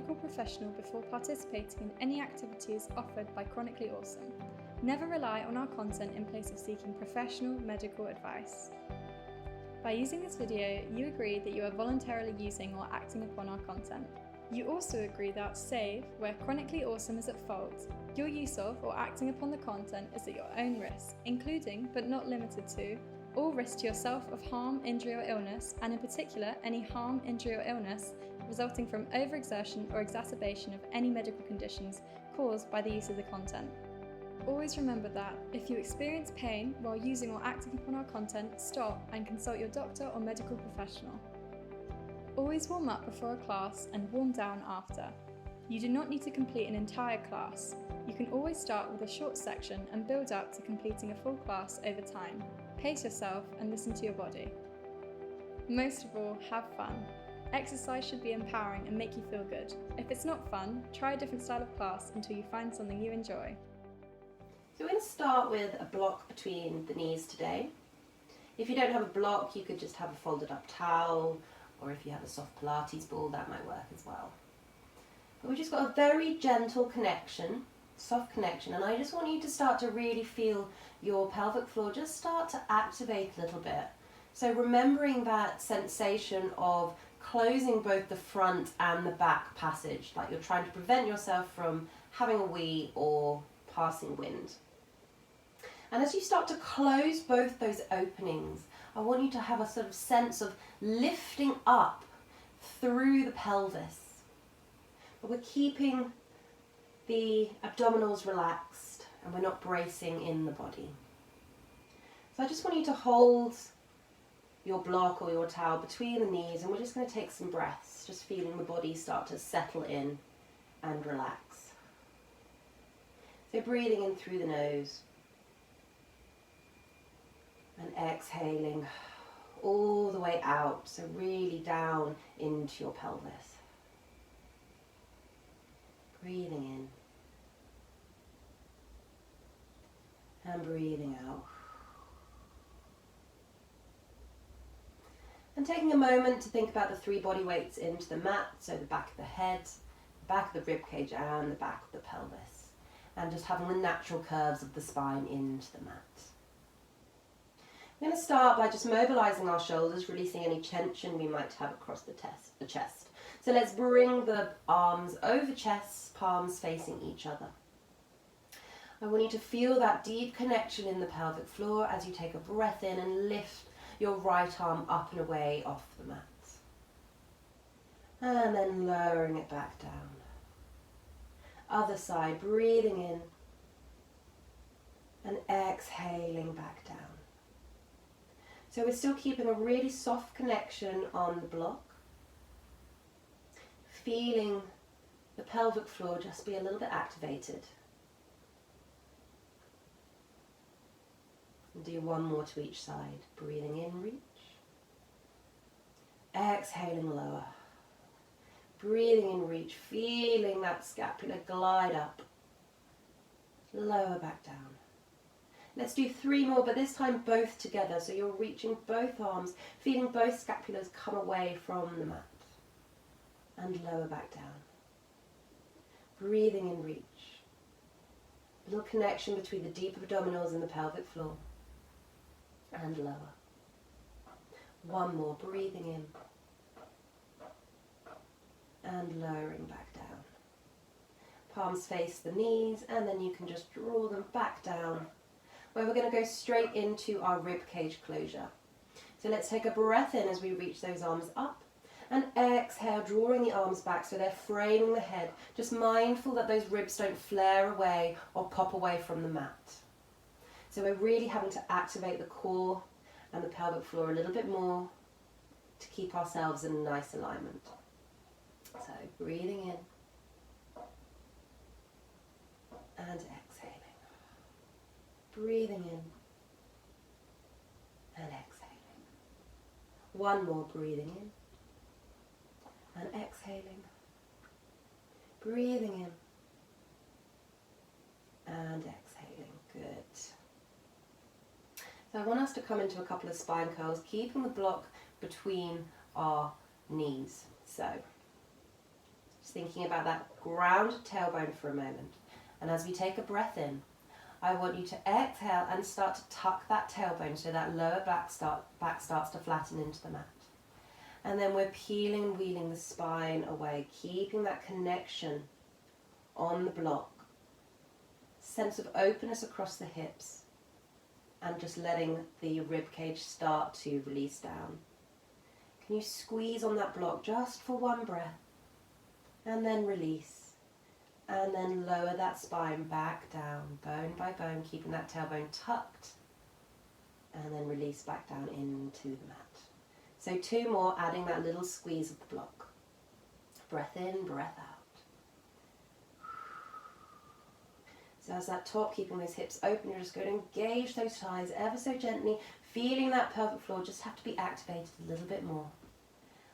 medical professional before participating in any activities offered by Chronically Awesome. Never rely on our content in place of seeking professional medical advice. By using this video, you agree that you are voluntarily using or acting upon our content. You also agree that, save where Chronically Awesome is at fault, your use of or acting upon the content is at your own risk, including, but not limited to, all risk to yourself of harm, injury or illness, and in particular any harm, injury or illness resulting from overexertion or exacerbation of any medical conditions caused by the use of the content. Always remember that, if you experience pain while using or acting upon our content, stop and consult your doctor or medical professional. Always warm up before a class and warm down after. You do not need to complete an entire class. You can always start with a short section and build up to completing a full class over time. Pace yourself and listen to your body. Most of all, have fun. Exercise should be empowering and make you feel good. If it's not fun, try a different style of class until you find something you enjoy. So we're going to start with a block between the knees today. If you don't have a block, you could just have a folded up towel, or if you have a soft Pilates ball, that might work as well. But we've just got a very gentle connection, soft connection, and I just want you to start to really feel your pelvic floor just start to activate a little bit. So remembering that sensation of closing both the front and the back passage, like you're trying to prevent yourself from having a wee or passing wind. And as you start to close both those openings, I want you to have a sort of sense of lifting up through the pelvis. But we're keeping the abdominals relaxed and we're not bracing in the body. So I just want you to hold your block or your towel between the knees, and we're just going to take some breaths, just feeling the body start to settle in and relax. So breathing in through the nose and exhaling all the way out, so really down into your pelvis. Breathing in and breathing out. And taking a moment to think about the 3 body weights into the mat, so the back of the head, the back of the rib cage and the back of the pelvis. And just having the natural curves of the spine into the mat. I'm going to start by just mobilizing our shoulders, releasing any tension we might have across the chest. So let's bring the arms over chest, palms facing each other. I want you to feel that deep connection in the pelvic floor as you take a breath in and lift your right arm up and away off the mat. And then lowering it back down. Other side, breathing in and exhaling back down. So we're still keeping a really soft connection on the block. Feeling the pelvic floor just be a little bit activated. And do 1 more to each side. Breathing in, reach. Exhaling, lower. Breathing in, reach. Feeling that scapula glide up. Lower back down. Let's do 3 more, but this time both together. So you're reaching both arms, feeling both scapulas come away from the mat. And lower back down. Breathing in, reach. A little connection between the deep abdominals and the pelvic floor. And lower. 1 more, breathing in. And lowering back down. Palms face the knees, and then you can just draw them back down, where we're going to go straight into our rib cage closure. So let's take a breath in as we reach those arms up, and exhale, drawing the arms back so they're framing the head, just mindful that those ribs don't flare away or pop away from the mat. So we're really having to activate the core and the pelvic floor a little bit more to keep ourselves in a nice alignment. So breathing in and exhaling. Breathing in and exhaling. 1 more, breathing in and exhaling. Breathing in and exhaling. Good. So I want us to come into a couple of spine curls, keeping the block between our knees. So Just thinking about that grounded tailbone for a moment. And as we take a breath in, I want you to exhale and start to tuck that tailbone so that lower back starts to flatten into the mat. And then we're peeling and wheeling the spine away, keeping that connection on the block. Sense of openness across the hips and just letting the rib cage start to release down. Can you squeeze on that block just for one breath and then release, and then lower that spine back down, bone by bone, keeping that tailbone tucked, and then release back down into the mat. So 2 more, adding that little squeeze of the block. Breath in, breath out. So as that top, keeping those hips open, you're just going to engage those thighs ever so gently, feeling that pelvic floor just have to be activated a little bit more.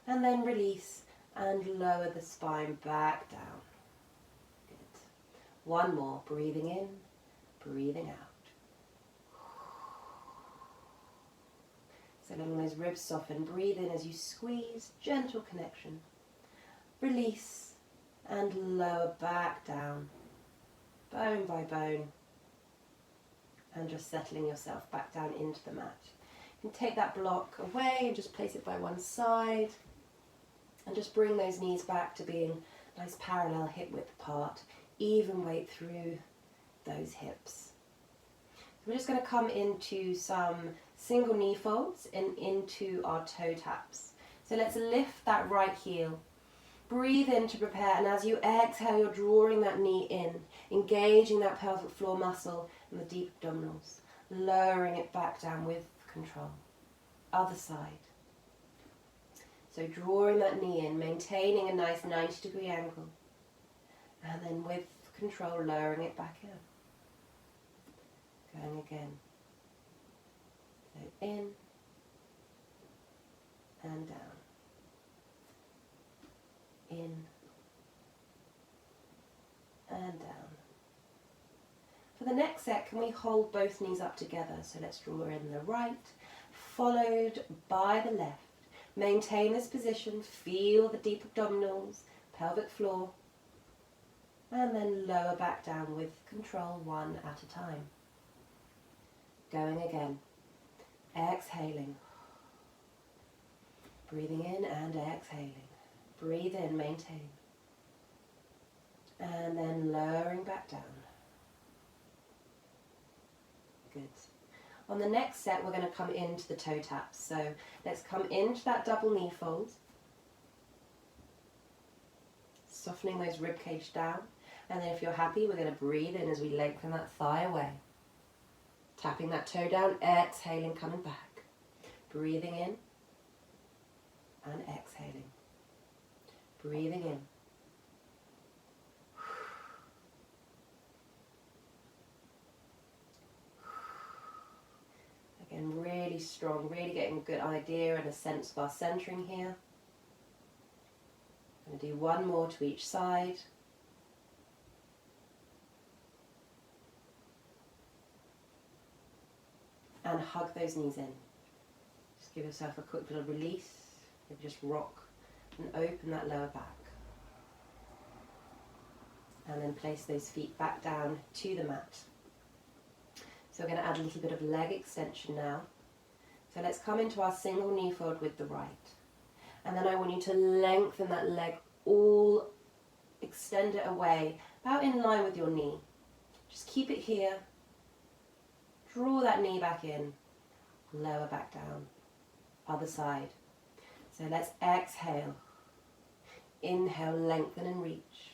And then release and lower the spine back down. Good. 1 more, breathing in, breathing out. So letting those ribs soften, breathe in as you squeeze, gentle connection. Release and lower back down, bone by bone, and just settling yourself back down into the mat. You can take that block away and just place it by one side, and just bring those knees back to being nice parallel hip width apart, even weight through those hips. We're just going to come into some single knee folds and into our toe taps. So let's lift that right heel. Breathe in to prepare, and as you exhale, you're drawing that knee in, engaging that pelvic floor muscle and the deep abdominals, lowering it back down with control. Other side. So drawing that knee in, maintaining a nice 90-degree angle, and then with control, lowering it back in. Going again. So in and down. In and down. For the next set, can we hold both knees up together? So let's draw in the right, followed by the left. Maintain this position, feel the deep abdominals, pelvic floor, and then lower back down with control, 1 at a time. Going again. Exhaling. Breathing in and exhaling. Breathe in, maintain. And then lowering back down. Good. On the next set, we're going to come into the toe taps. So let's come into that double knee fold. Softening those rib cage down. And then if you're happy, we're going to breathe in as we lengthen that thigh away. Tapping that toe down, exhaling, coming back. Breathing in and exhaling. Breathing in. Again, really strong, really getting a good idea and a sense of our centering here. I'm going to do 1 more to each side. And hug those knees in. Just give yourself a quick little release. Maybe just rock and open that lower back. And then place those feet back down to the mat. So we're going to add a little bit of leg extension now. So let's come into our single knee fold with the right. And then I want you to lengthen that leg, all extend it away, about in line with your knee. Just keep it here. Draw that knee back in, lower back down. Other side. So let's exhale. Inhale, lengthen and reach.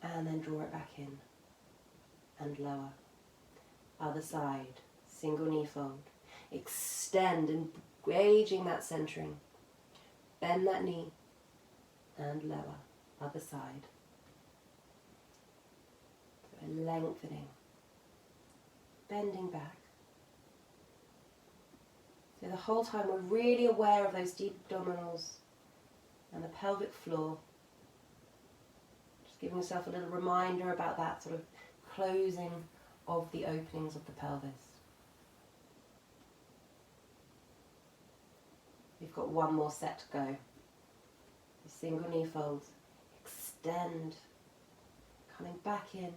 And then draw it back in and lower. Other side, single knee fold. Extend, engaging that centering. Bend that knee and lower. Other side. So lengthening. Bending back. So the whole time we're really aware of those deep abdominals and the pelvic floor. Just giving yourself a little reminder about that sort of closing of the openings of the pelvis. We've got 1 more set to go. Single knee fold. Extend. Coming back in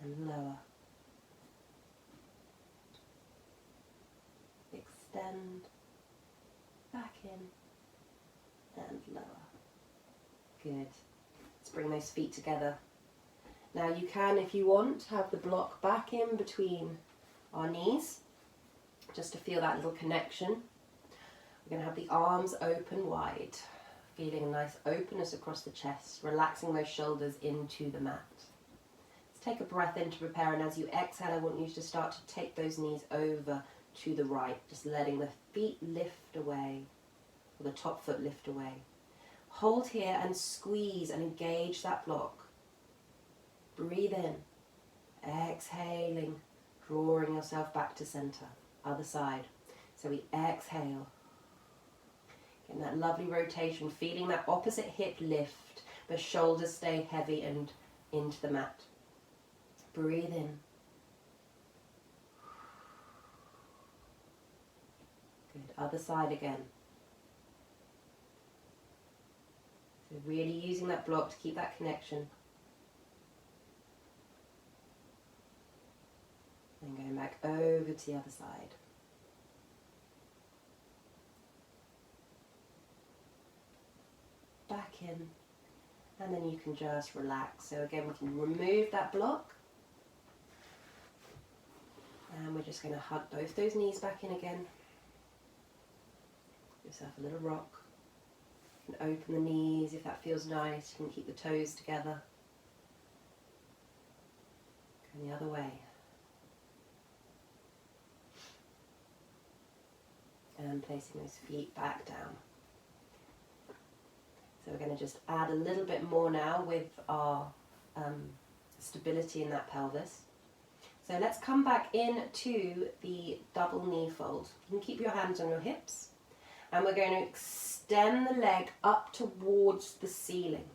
and lower. Extend. Back in and lower. Good. Let's bring those feet together. Now you can, if you want, have the block back in between our knees, just to feel that little connection. We're going to have the arms open wide, feeling a nice openness across the chest, relaxing those shoulders into the mat. Let's take a breath in to prepare, and as you exhale, I want you to start to take those knees over to the right, just letting the feet lift away, or the top foot lift away. Hold here and squeeze and engage that block. Breathe in, exhaling, drawing yourself back to center. Other side. So we exhale. Getting that lovely rotation, feeling that opposite hip lift, but shoulders stay heavy and into the mat. Breathe in. Good. Other side again. So really using that block to keep that connection. And going back over to the other side. Back in. And then you can just relax. So again, we can remove that block. And we're just going to hug both those knees back in again. Give yourself a little rock. You can open the knees if that feels nice. You can keep the toes together. Going the other way. And placing those feet back down. So we're going to just add a little bit more now with our stability in that pelvis. So let's come back into the double knee fold. You can keep your hands on your hips. And we're going to extend the leg up towards the ceiling.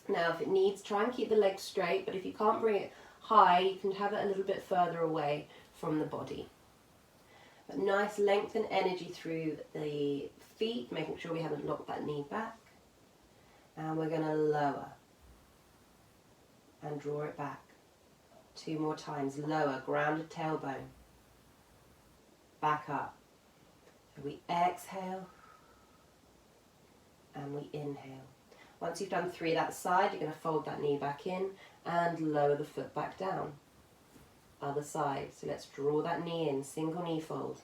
Now if it needs, try and keep the leg straight, but if you can't bring it high, you can have it a little bit further away from the body. But nice length and energy through the feet, making sure we haven't locked that knee back. And we're going to lower and draw it back. 2 more times. Lower, grounded tailbone. Back up. So we exhale and we inhale. Once you've done 3 that side, you're going to fold that knee back in and lower the foot back down. Other side. So let's draw that knee in, single knee fold.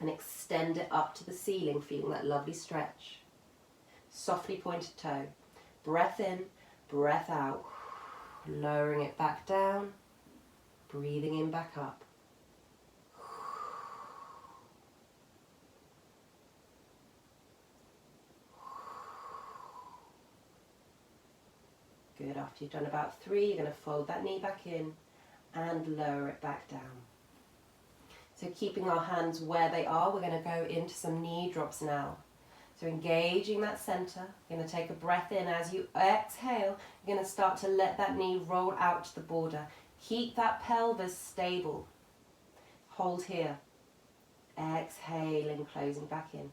And extend it up to the ceiling, feeling that lovely stretch. Softly pointed toe. Breath in, breath out. Lowering it back down. Breathing in, back up. Good. After you've done about 3, you're going to fold that knee back in and lower it back down. So keeping our hands where they are, we're going to go into some knee drops now. So engaging that center, you're going to take a breath in. As you exhale, you're going to start to let that knee roll out to the border. Keep that pelvis stable. Hold here. Exhaling, closing back in.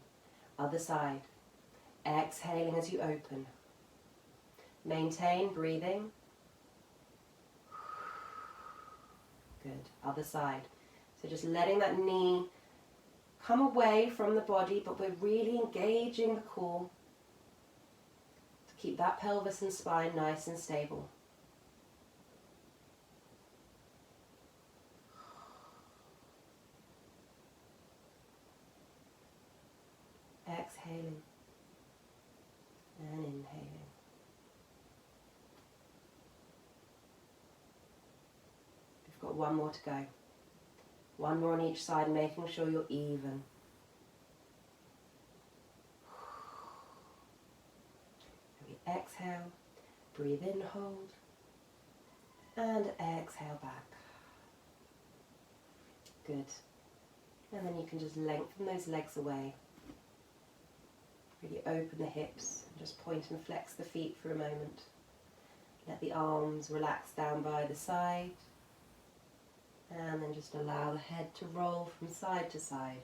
Other side. Exhaling as you open. Maintain breathing. Good. Other side. So just letting that knee come away from the body, but we're really engaging the core to keep that pelvis and spine nice and stable. Exhaling and inhaling. We've got 1 more to go. 1 more on each side, making sure you're even. We exhale, breathe in, hold, and exhale back. Good. And then you can just lengthen those legs away. Really open the hips, and just point and flex the feet for a moment. Let the arms relax down by the side. And then just allow the head to roll from side to side.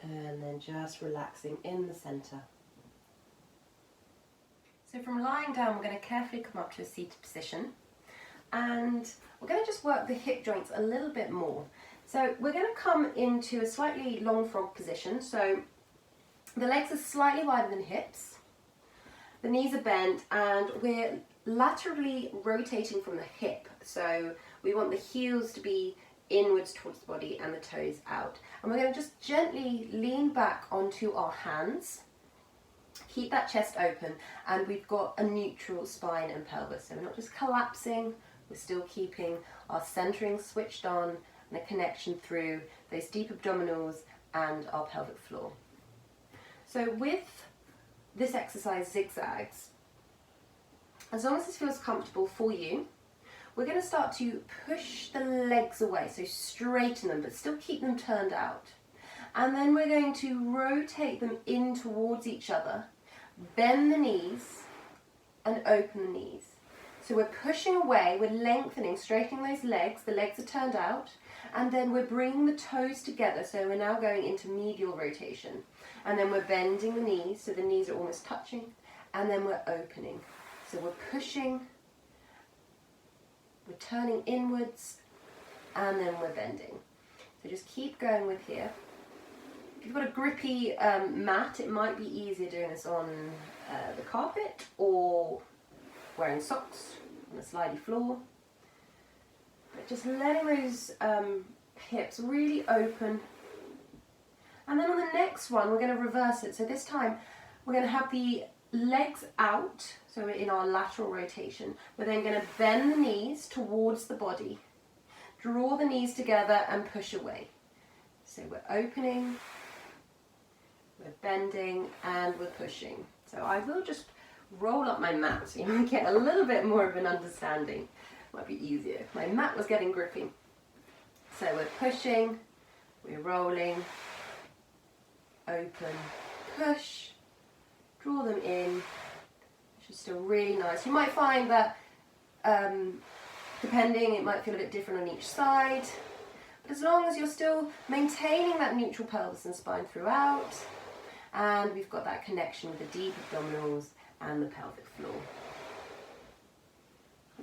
And then just relaxing in the center. So from lying down, we're going to carefully come up to a seated position. And we're going to just work the hip joints a little bit more. So we're going to come into a slightly long frog position. So the legs are slightly wider than hips. The knees are bent and we're laterally rotating from the hip. So we want the heels to be inwards towards the body and the toes out. And we're going to just gently lean back onto our hands. Keep that chest open and we've got a neutral spine and pelvis. So we're not just collapsing, we're still keeping our centering switched on and a connection through those deep abdominals and our pelvic floor. So with this exercise, zigzags, as long as this feels comfortable for you, we're going to start to push the legs away, so straighten them, but still keep them turned out. And then we're going to rotate them in towards each other, bend the knees, and open the knees. So we're pushing away, we're lengthening, straightening those legs, the legs are turned out, and then we're bringing the toes together, so we're now going into medial rotation. And then we're bending the knees, so the knees are almost touching, and then we're opening. So we're pushing, we're turning inwards, and then we're bending. So just keep going with here. If you've got a grippy mat, it might be easier doing this on the carpet or wearing socks on a slidey floor. But just letting those hips really open. And then on the next one, we're going to reverse it. So this time, we're going to have the legs out, so we're in our lateral rotation. We're then going to bend the knees towards the body, draw the knees together and push away. So we're opening, we're bending, and we're pushing. So I will just roll up my mat so you might get a little bit more of an understanding. Might be easier. My mat was getting grippy. So we're pushing, we're rolling, open, push, draw them in, which is still really nice. You might find that depending, it might feel a bit different on each side, but as long as you're still maintaining that neutral pelvis and spine throughout, and we've got that connection with the deep abdominals and the pelvic floor.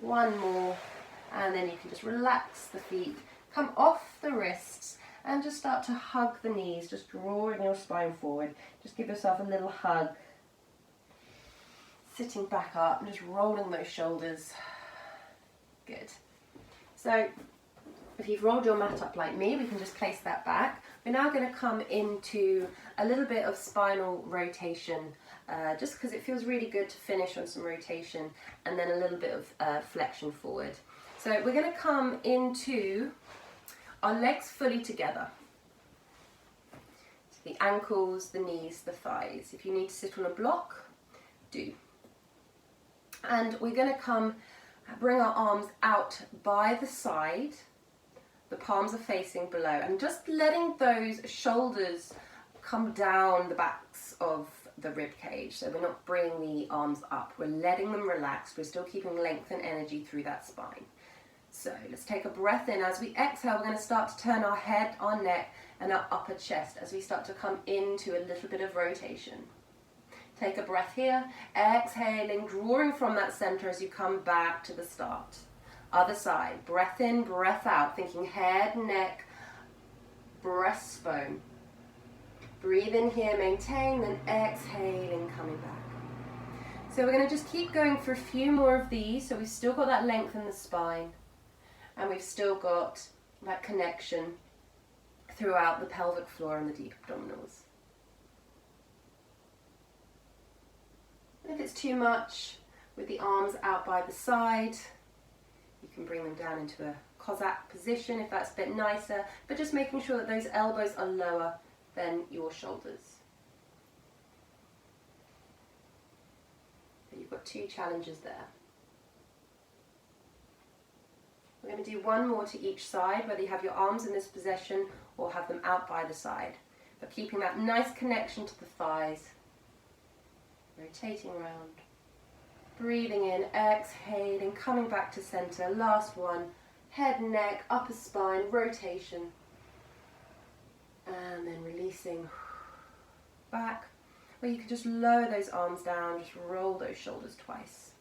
One more, and then you can just relax the feet, come off the wrists, and just start to hug the knees, just drawing your spine forward. Just give yourself a little hug. Sitting back up and just rolling those shoulders. Good. So if you've rolled your mat up like me, we can just place that back. We're now going to come into a little bit of spinal rotation, just because it feels really good to finish on some rotation, and then a little bit of flexion forward. So we're going to come into our legs fully together. So the ankles, the knees, the thighs. If you need to sit on a block, do. And we're going to bring our arms out by the side. The palms are facing below, and just letting those shoulders come down the backs of the rib cage. So we're not bringing the arms up, we're letting them relax. We're still keeping length and energy through that spine. So let's take a breath in. As we exhale, we're going to start to turn our head, our neck, and our upper chest as we start to come into a little bit of rotation. Take a breath here, exhaling, drawing from that center as you come back to the start. Other side, breath in, breath out, thinking head, neck, breastbone. Breathe in here, maintain, then exhaling, coming back. So we're going to just keep going for a few more of these, so we've still got that length in the spine, and we've still got that connection throughout the pelvic floor and the deep abdominals. And if it's too much, with the arms out by the side, you can bring them down into a Cossack position if that's a bit nicer, but just making sure that those elbows are lower than your shoulders. So you've got two challenges there. We're going to do one more to each side, whether you have your arms in this position or have them out by the side, but keeping that nice connection to the thighs. Rotating around. Breathing in, exhaling, coming back to center. Last one. Head, neck, upper spine, rotation. And then releasing. back, or you can just lower those arms down, just roll those shoulders twice.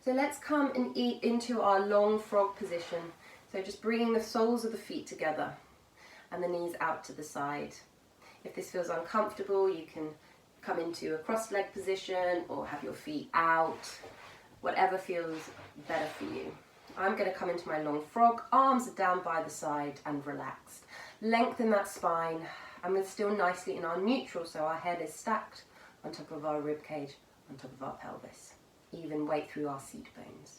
So let's come and into our long frog position. So just bringing the soles of the feet together and the knees out to the side. If this feels uncomfortable, you can come into a crossed leg position or have your feet out, whatever feels better for you. I'm going to come into my long frog, arms are down by the side and relaxed. Lengthen that spine, and we're still nicely in our neutral, so our head is stacked on top of our rib cage, on top of our pelvis. Even weight through our seat bones.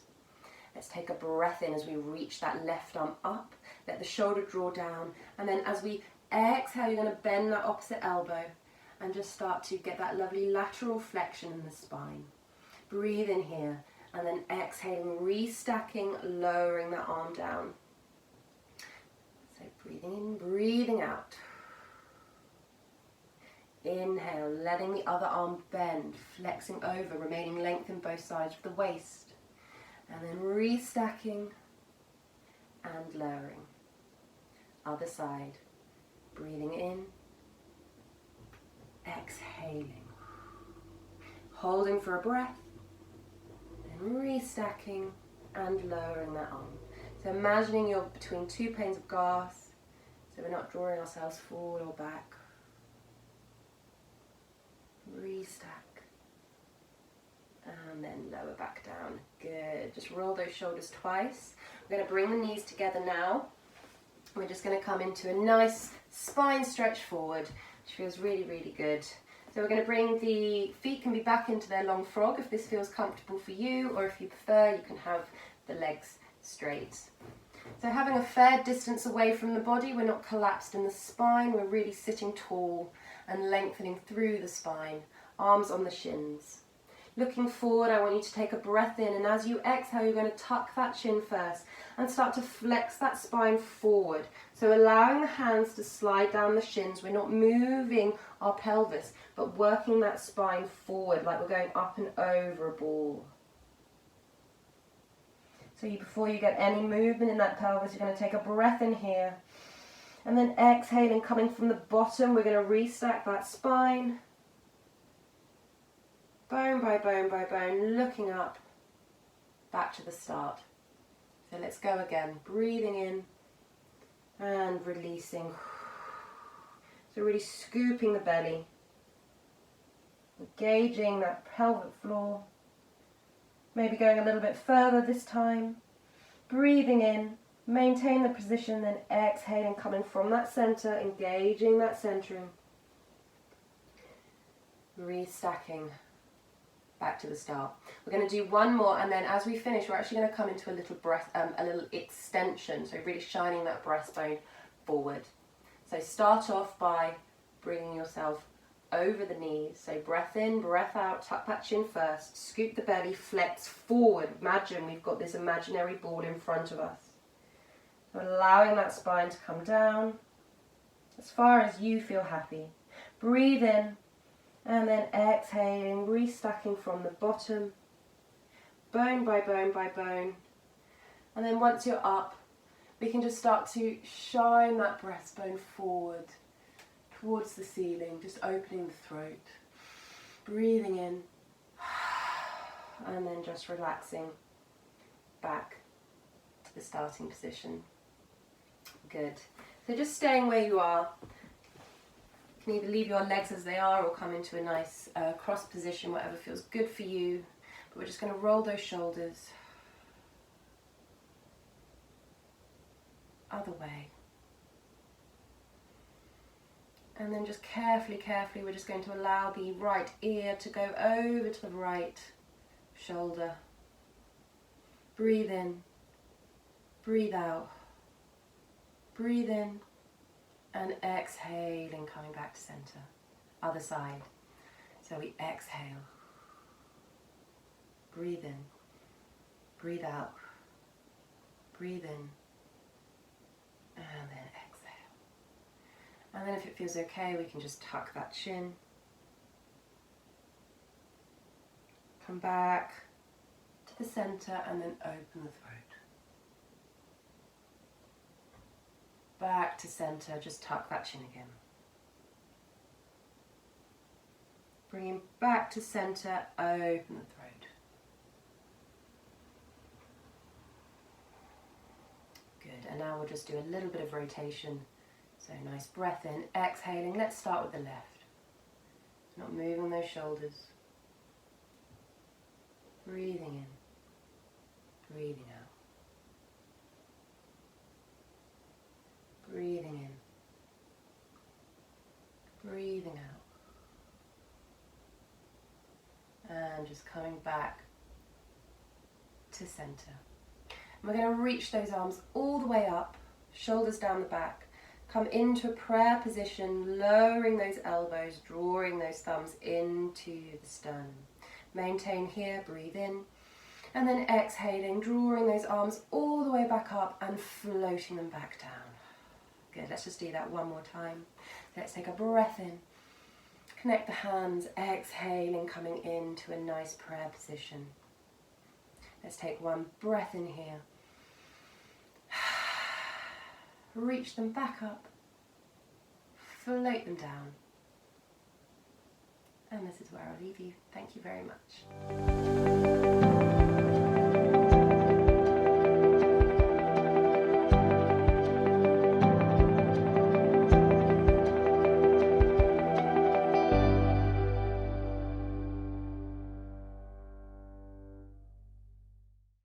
Let's take a breath in as we reach that left arm up, let the shoulder draw down, and then as we exhale, you're going to bend that opposite elbow and just start to get that lovely lateral flexion in the spine. Breathe in here, and then exhaling, restacking, lowering that arm down. So breathing in, breathing out. Inhale, letting the other arm bend, flexing over, remaining length in both sides of the waist. And then restacking and lowering. Other side. Breathing in, exhaling. Holding for a breath, then restacking and lowering that arm. So imagining you're between two panes of glass, so we're not drawing ourselves forward or back. Restack and then lower back down. Good. Just roll those shoulders twice. We're going to bring the knees together now. We're just going to come into a nice spine stretch forward, which feels really, really good. So we're going to bring the feet can be back into their long frog if this feels comfortable for you, or if you prefer, you can have the legs straight. So having a fair distance away from the body, we're not collapsed in the spine, we're really sitting tall and lengthening through the spine, arms on the shins. Looking forward, I want you to take a breath in, and as you exhale, you're going to tuck that chin first and start to flex that spine forward. So allowing the hands to slide down the shins. We're not moving our pelvis, but working that spine forward like we're going up and over a ball. So before you get any movement in that pelvis, you're going to take a breath in here. And then exhaling, coming from the bottom, we're going to restack that spine. Bone by bone by bone, looking up, back to the start. So let's go again. Breathing in and releasing. So really scooping the belly. Engaging that pelvic floor. Maybe going a little bit further this time. Breathing in, maintain the position, then exhaling, coming from that center, engaging that centering. Restacking. Back to the start. We're going to do one more, and then as we finish, we're actually going to come into a little a little extension. So really shining that breastbone forward. So start off by bringing yourself over the knees. So breath in, breath out, tuck that chin first, scoop the belly, flex forward. Imagine we've got this imaginary ball in front of us. So allowing that spine to come down as far as you feel happy. Breathe in. And then exhaling, restacking from the bottom, bone by bone by bone. And then once you're up, we can just start to shine that breastbone forward towards the ceiling, just opening the throat, breathing in, and then just relaxing back to the starting position. Good. So just staying where you are. You can either leave your legs as they are or come into a nice cross position, whatever feels good for you. But we're just going to roll those shoulders. Other way. And then just carefully, we're just going to allow the right ear to go over to the right shoulder. Breathe in. Breathe out. Breathe in. And exhaling, coming back to center. Other side. So we exhale. Breathe in. Breathe out. Breathe in. And then exhale. And then if it feels okay, we can just tuck that chin. Come back to the center and then open the throat. Back to center, just tuck that chin again. Bringing back to center, open the throat. Good, and now we'll just do a little bit of rotation. So nice breath in, exhaling. Let's start with the left. Not moving those shoulders. Breathing in, breathing out. Breathing in, breathing out. And just coming back to center. And we're going to reach those arms all the way up, shoulders down the back. Come into a prayer position, lowering those elbows, drawing those thumbs into the sternum. Maintain here, breathe in. And then exhaling, drawing those arms all the way back up and floating them back down. Good, let's just do that one more time. Let's take a breath in. Connect the hands, exhaling, coming into a nice prayer position. Let's take one breath in here. Reach them back up. Float them down. And this is where I'll leave you. Thank you very much.